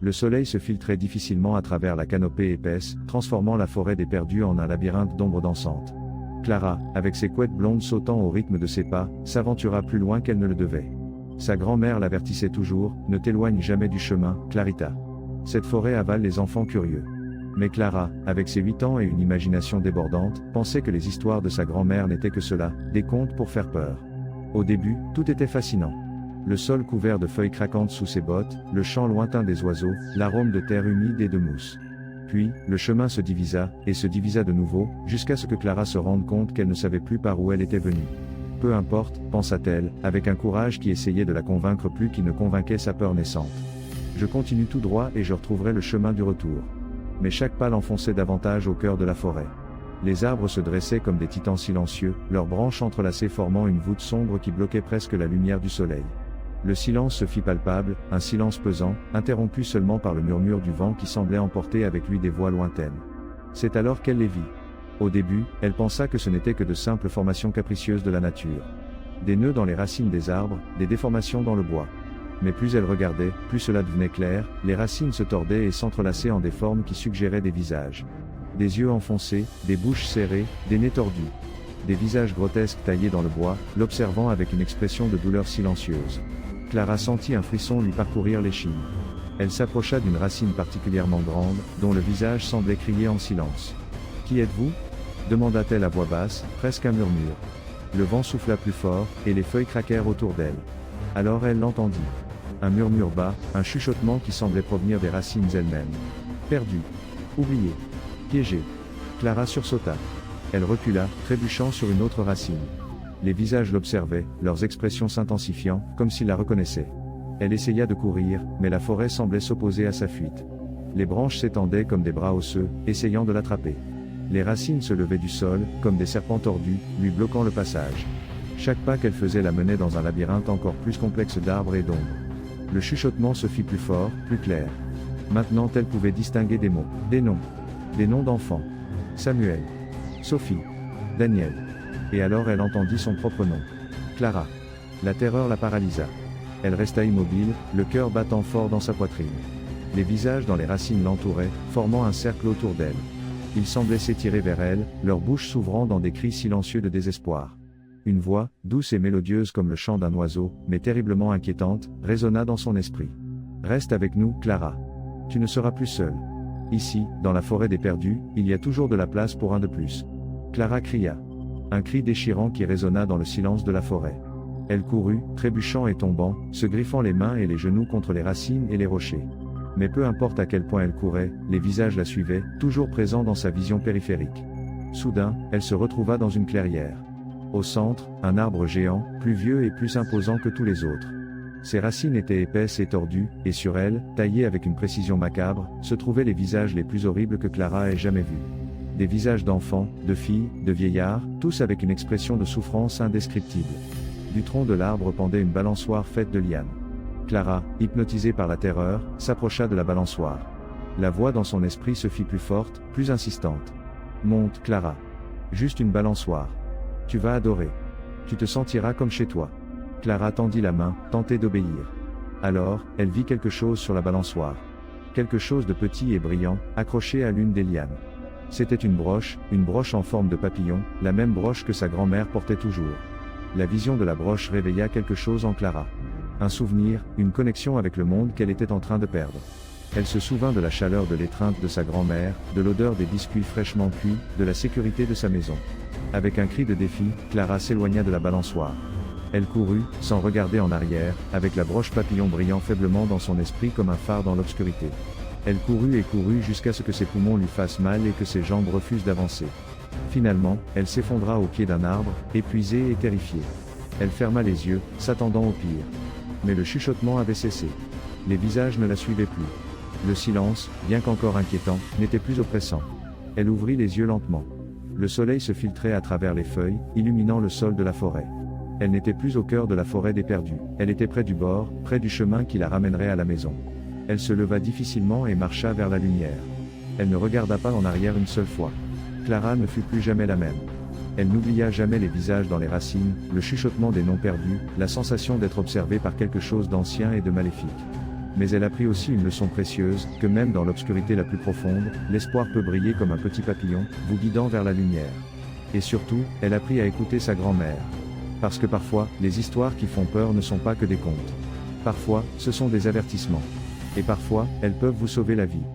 Le soleil se filtrait difficilement à travers la canopée épaisse, transformant la forêt des perdus en un labyrinthe d'ombres dansantes. Clara, avec ses couettes blondes sautant au rythme de ses pas, s'aventura plus loin qu'elle ne le devait. Sa grand-mère l'avertissait toujours, « Ne t'éloigne jamais du chemin, Clarita. Cette forêt avale les enfants curieux. » Mais Clara, avec ses 8 ans et une imagination débordante, pensait que les histoires de sa grand-mère n'étaient que cela, des contes pour faire peur. Au début, tout était fascinant. Le sol couvert de feuilles craquantes sous ses bottes, le chant lointain des oiseaux, l'arôme de terre humide et de mousse. Puis, le chemin se divisa, et se divisa de nouveau, jusqu'à ce que Clara se rende compte qu'elle ne savait plus par où elle était venue. Peu importe, pensa-t-elle, avec un courage qui essayait de la convaincre plus qu'il ne convainquait sa peur naissante. Je continue tout droit et je retrouverai le chemin du retour. Mais chaque pas l'enfonçait davantage au cœur de la forêt. Les arbres se dressaient comme des titans silencieux, leurs branches entrelacées formant une voûte sombre qui bloquait presque la lumière du soleil. Le silence se fit palpable, un silence pesant, interrompu seulement par le murmure du vent qui semblait emporter avec lui des voix lointaines. C'est alors qu'elle les vit. Au début, elle pensa que ce n'était que de simples formations capricieuses de la nature. Des nœuds dans les racines des arbres, des déformations dans le bois. Mais plus elle regardait, plus cela devenait clair, les racines se tordaient et s'entrelaçaient en des formes qui suggéraient des visages. Des yeux enfoncés, des bouches serrées, des nez tordus. Des visages grotesques taillés dans le bois, l'observant avec une expression de douleur silencieuse. Clara sentit un frisson lui parcourir l'échine. Elle s'approcha d'une racine particulièrement grande, dont le visage semblait crier en silence. « Qui êtes-vous » demanda-t-elle à voix basse, presque un murmure. Le vent souffla plus fort, et les feuilles craquèrent autour d'elle. Alors elle l'entendit. Un murmure bas, un chuchotement qui semblait provenir des racines elles-mêmes. Perdue. Oubliée. Piégée. Clara sursauta. Elle recula, trébuchant sur une autre racine. Les visages l'observaient, leurs expressions s'intensifiant, comme s'ils la reconnaissaient. Elle essaya de courir, mais la forêt semblait s'opposer à sa fuite. Les branches s'étendaient comme des bras osseux, essayant de l'attraper. Les racines se levaient du sol, comme des serpents tordus, lui bloquant le passage. Chaque pas qu'elle faisait la menait dans un labyrinthe encore plus complexe d'arbres et d'ombres. Le chuchotement se fit plus fort, plus clair. Maintenant elle pouvait distinguer des mots, des noms d'enfants. Samuel. Sophie. Daniel. Et alors elle entendit son propre nom. Clara. La terreur la paralysa. Elle resta immobile, le cœur battant fort dans sa poitrine. Les visages dans les racines l'entouraient, formant un cercle autour d'elle. Ils semblaient s'étirer vers elle, leur bouche s'ouvrant dans des cris silencieux de désespoir. Une voix, douce et mélodieuse comme le chant d'un oiseau, mais terriblement inquiétante, résonna dans son esprit. « Reste avec nous, Clara. Tu ne seras plus seule. Ici, dans la forêt des perdus, il y a toujours de la place pour un de plus. » Clara cria. Un cri déchirant qui résonna dans le silence de la forêt. Elle courut, trébuchant et tombant, se griffant les mains et les genoux contre les racines et les rochers. Mais peu importe à quel point elle courait, les visages la suivaient, toujours présents dans sa vision périphérique. Soudain, elle se retrouva dans une clairière. Au centre, un arbre géant, plus vieux et plus imposant que tous les autres. Ses racines étaient épaisses et tordues, et sur elles, taillées avec une précision macabre, se trouvaient les visages les plus horribles que Clara ait jamais vus. Des visages d'enfants, de filles, de vieillards, tous avec une expression de souffrance indescriptible. Du tronc de l'arbre pendait une balançoire faite de lianes. Clara, hypnotisée par la terreur, s'approcha de la balançoire. La voix dans son esprit se fit plus forte, plus insistante. « Monte, Clara. Juste une balançoire. Tu vas adorer. Tu te sentiras comme chez toi. » Clara tendit la main, tentait d'obéir. Alors, elle vit quelque chose sur la balançoire. Quelque chose de petit et brillant, accroché à l'une des lianes. C'était une broche en forme de papillon, la même broche que sa grand-mère portait toujours. La vision de la broche réveilla quelque chose en Clara. Un souvenir, une connexion avec le monde qu'elle était en train de perdre. Elle se souvint de la chaleur de l'étreinte de sa grand-mère, de l'odeur des biscuits fraîchement cuits, de la sécurité de sa maison. Avec un cri de défi, Clara s'éloigna de la balançoire. Elle courut, sans regarder en arrière, avec la broche papillon brillant faiblement dans son esprit comme un phare dans l'obscurité. Elle courut et courut jusqu'à ce que ses poumons lui fassent mal et que ses jambes refusent d'avancer. Finalement, elle s'effondra au pied d'un arbre, épuisée et terrifiée. Elle ferma les yeux, s'attendant au pire. Mais le chuchotement avait cessé. Les visages ne la suivaient plus. Le silence, bien qu'encore inquiétant, n'était plus oppressant. Elle ouvrit les yeux lentement. Le soleil se filtrait à travers les feuilles, illuminant le sol de la forêt. Elle n'était plus au cœur de la forêt des perdus. Elle était près du bord, près du chemin qui la ramènerait à la maison. Elle se leva difficilement et marcha vers la lumière. Elle ne regarda pas en arrière une seule fois. Clara ne fut plus jamais la même. Elle n'oublia jamais les visages dans les racines, le chuchotement des noms perdus, la sensation d'être observée par quelque chose d'ancien et de maléfique. Mais elle apprit aussi une leçon précieuse, que même dans l'obscurité la plus profonde, l'espoir peut briller comme un petit papillon, vous guidant vers la lumière. Et surtout, elle apprit à écouter sa grand-mère. Parce que parfois, les histoires qui font peur ne sont pas que des contes. Parfois, ce sont des avertissements. Et parfois, elles peuvent vous sauver la vie.